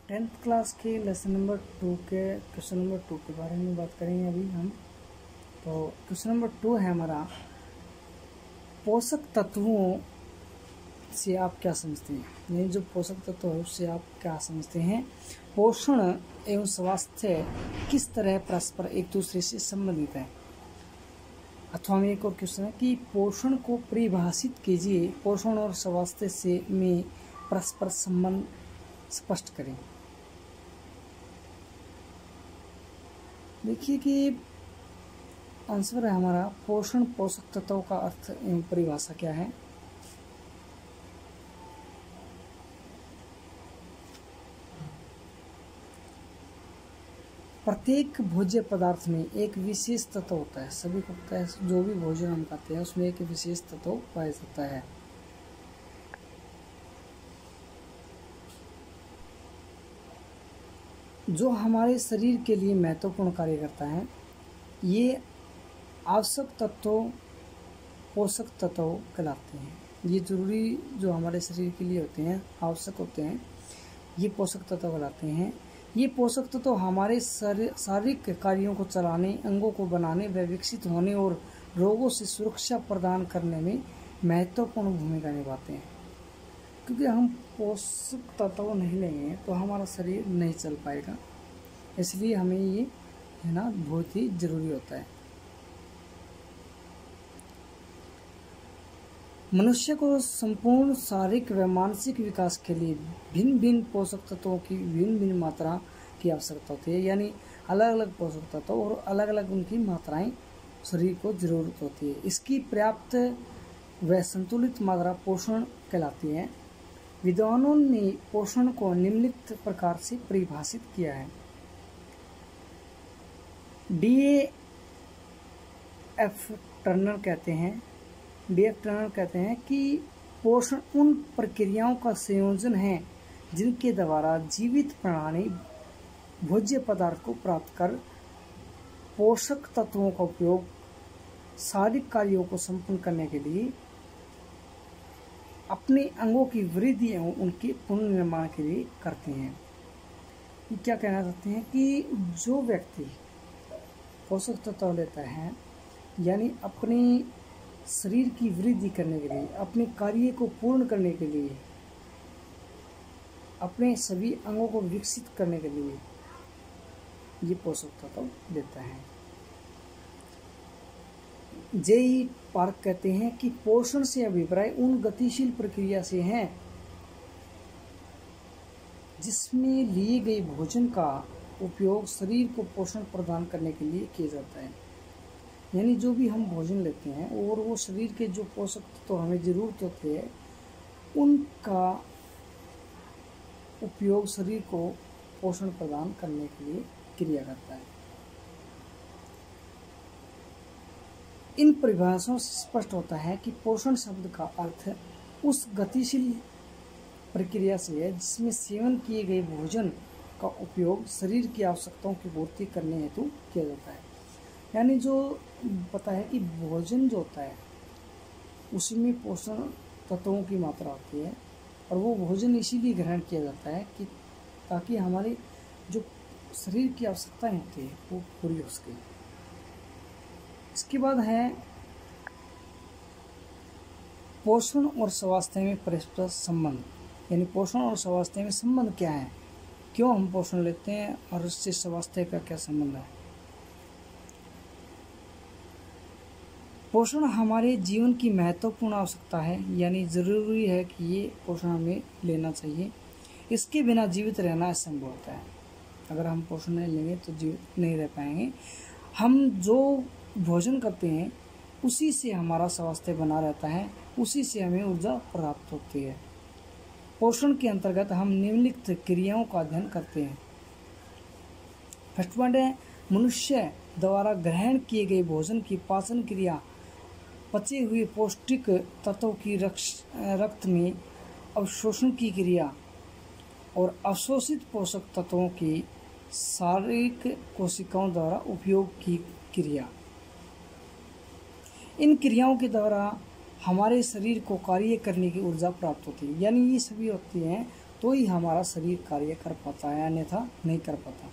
Tenth class के lesson number 2 के question number 2 के बारे में बात करेंगे अभी हम। तो क्वेश्चन नंबर 2 है हमारा, पोषक तत्वों से आप क्या समझते हैं। यानी जो पोषक तत्व है उससे आप क्या समझते हैं। पोषण एवं स्वास्थ्य किस तरह परस्पर एक दूसरे से संबंधित है। अथवा में एक और क्वेश्चन है कि पोषण को परिभाषित कीजिए, पोषण और स्वास्थ्य से में परस्पर संबंध स्पष्ट करें। देखिए कि आंसर है हमारा, पोषण पोषक तत्वों का अर्थ एवं परिभाषा क्या है। प्रत्येक भोज्य पदार्थ में एक विशेष तत्व होता है, सभी को पता है, जो भी भोजन हम खाते हैं उसमें एक विशेष तत्व पाया जाता है। जो हमारे शरीर के लिए महत्वपूर्ण कार्य करता है। ये आवश्यक तत्वों पोषक तत्व कहलाते हैं। ये जरूरी जो हमारे शरीर के लिए होते हैं, आवश्यक होते हैं, ये पोषक तत्व कहलाते हैं। ये पोषक तत्व हमारे शारीरिक कार्यों को चलाने, अंगों को बनाने व विकसित होने और रोगों से सुरक्षा प्रदान करने में महत्वपूर्ण भूमिका निभाते हैं। क्योंकि हम पोषक तत्व नहीं लेंगे तो हमारा शरीर नहीं चल पाएगा, इसलिए हमें ये है ना बहुत ही जरूरी होता है। मनुष्य को संपूर्ण शारीरिक व मानसिक विकास के लिए भिन्न भिन्न पोषक तत्वों की भिन्न भिन्न मात्रा की आवश्यकता होती है। यानी अलग अलग पोषक तत्व और अलग अलग उनकी मात्राएं शरीर को जरूरत होती है। इसकी पर्याप्त व संतुलित मात्रा पोषण कहलाती है। विद्वानों ने पोषण को निम्नलिखित प्रकार से परिभाषित किया है। DAF टर्नर कहते हैं कि पोषण उन प्रक्रियाओं का संयोजन है जिनके द्वारा जीवित प्राणी भोज्य पदार्थ को प्राप्त कर पोषक तत्वों का उपयोग शारीरिक कार्यों को संपन्न करने के लिए, अपने अंगों की वृद्धि एवं उनके पुनर्निर्माण के लिए करते हैं। ये क्या कहना चाहते हैं कि जो व्यक्ति पोषक तत्व लेता है, यानी अपने शरीर की वृद्धि करने के लिए, अपने कार्य को पूर्ण करने के लिए, अपने सभी अंगों को विकसित करने के लिए ये पोषक तत्व लेता है। J.E. पार्क कहते हैं कि पोषण से अभिप्राय उन गतिशील प्रक्रिया से है जिसमें लिए गए भोजन का उपयोग शरीर को पोषण प्रदान करने के लिए किया जाता है। यानी जो भी हम भोजन लेते हैं और वो शरीर के जो पोषक तत्व हमें जरूरत होती है उनका उपयोग शरीर को पोषण प्रदान करने के लिए किया करता है। इन परिभाषाओं से स्पष्ट होता है कि पोषण शब्द का अर्थ उस गतिशील प्रक्रिया से है जिसमें सेवन किए गए भोजन का उपयोग शरीर की आवश्यकताओं की पूर्ति करने हेतु किया जाता है। यानी जो पता है कि भोजन जो होता है उसमें पोषण तत्वों की मात्रा होती है और वो भोजन इसीलिए ग्रहण किया जाता है कि ताकि हमारे जो शरीर की आवश्यकताएं होती है वो पूरी हो सके। इसके बाद है पोषण और स्वास्थ्य में परस्पर संबंध। यानी पोषण और स्वास्थ्य में संबंध क्या है, क्यों हम पोषण लेते हैं और उससे स्वास्थ्य का क्या संबंध है। पोषण हमारे जीवन की महत्वपूर्ण आवश्यकता है, यानी ज़रूरी है कि ये पोषण हमें लेना चाहिए। इसके बिना जीवित रहना असंभव होता है। अगर हम पोषण नहीं लेंगे तो जीवित नहीं रह पाएंगे। हम जो भोजन करते हैं उसी से हमारा स्वास्थ्य बना रहता है, उसी से हमें ऊर्जा प्राप्त होती है। पोषण के अंतर्गत हम निम्नलिखित क्रियाओं का अध्ययन करते हैं। फर्स्ट पॉइंट है, मनुष्य द्वारा ग्रहण किए गए भोजन की पाचन क्रिया, पचे हुए पौष्टिक तत्वों की रक्त में अवशोषण की क्रिया और अवशोषित पोषक तत्वों की शारीरिक कोशिकाओं द्वारा उपयोग की क्रिया। इन क्रियाओं के द्वारा हमारे शरीर को कार्य करने की ऊर्जा प्राप्त होती है। यानी ये सभी होती हैं तो ही हमारा शरीर कार्य कर पाता है, अन्यथा नहीं कर पाता।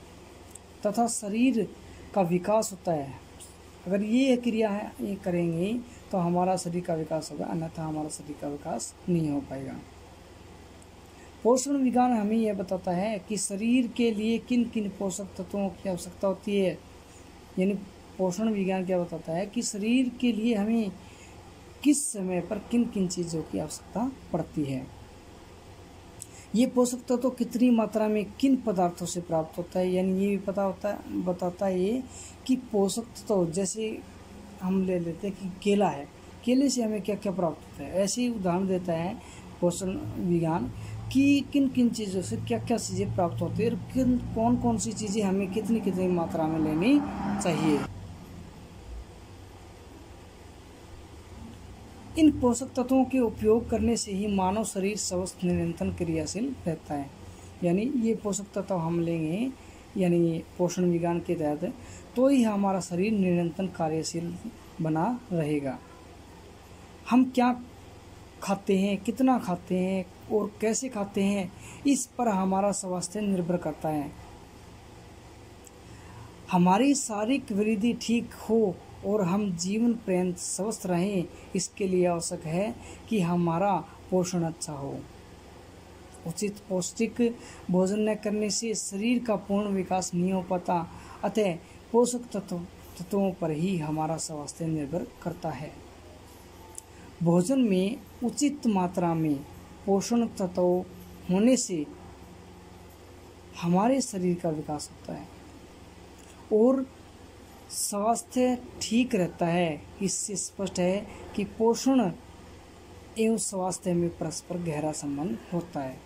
तथा शरीर का विकास होता है। अगर ये क्रिया है ये करेंगे तो हमारा शरीर का विकास होगा, अन्यथा हमारा शरीर का विकास नहीं हो पाएगा। पोषण विज्ञान हमें यह बताता है कि शरीर के लिए किन किन पोषक तत्वों की आवश्यकता होती है। यानी पोषण विज्ञान क्या बताता है कि शरीर के लिए हमें किस समय पर किन किन चीज़ों की आवश्यकता पड़ती है। ये पोषक तत्व कितनी मात्रा में किन पदार्थों से प्राप्त होता है, यानी ये भी बताता है ये कि पोषक तत्व, जैसे हम ले लेते हैं कि केला है, केले से हमें क्या क्या प्राप्त होता है। ऐसे ही उदाहरण देता है पोषण विज्ञान कि किन किन चीज़ों से क्या क्या चीज़ें प्राप्त होती है और कौन कौन सी चीज़ें हमें कितनी कितनी मात्रा में लेनी चाहिए। इन पोषक तत्वों के उपयोग करने से ही मानव शरीर स्वस्थ, निरंतर क्रियाशील रहता है। यानी ये पोषक तत्व हम लेंगे यानी पोषण विज्ञान के तहत, तो ही हमारा शरीर निरंतर कार्यशील बना रहेगा। हम क्या खाते हैं, कितना खाते हैं और कैसे खाते हैं, इस पर हमारा स्वास्थ्य निर्भर करता है। हमारी शारीरिक वृद्धि ठीक हो और हम जीवन पर्यंत स्वस्थ रहें, इसके लिए आवश्यक है कि हमारा पोषण अच्छा हो। उचित पौष्टिक भोजन न करने से शरीर का पूर्ण विकास नहीं हो पाता, अतः पोषक तत्वों पर ही हमारा स्वास्थ्य निर्भर करता है। भोजन में उचित मात्रा में पोषण तत्व होने से हमारे शरीर का विकास होता है और स्वास्थ्य ठीक रहता है। इससे स्पष्ट है कि पोषण एवं स्वास्थ्य में परस्पर गहरा संबंध होता है।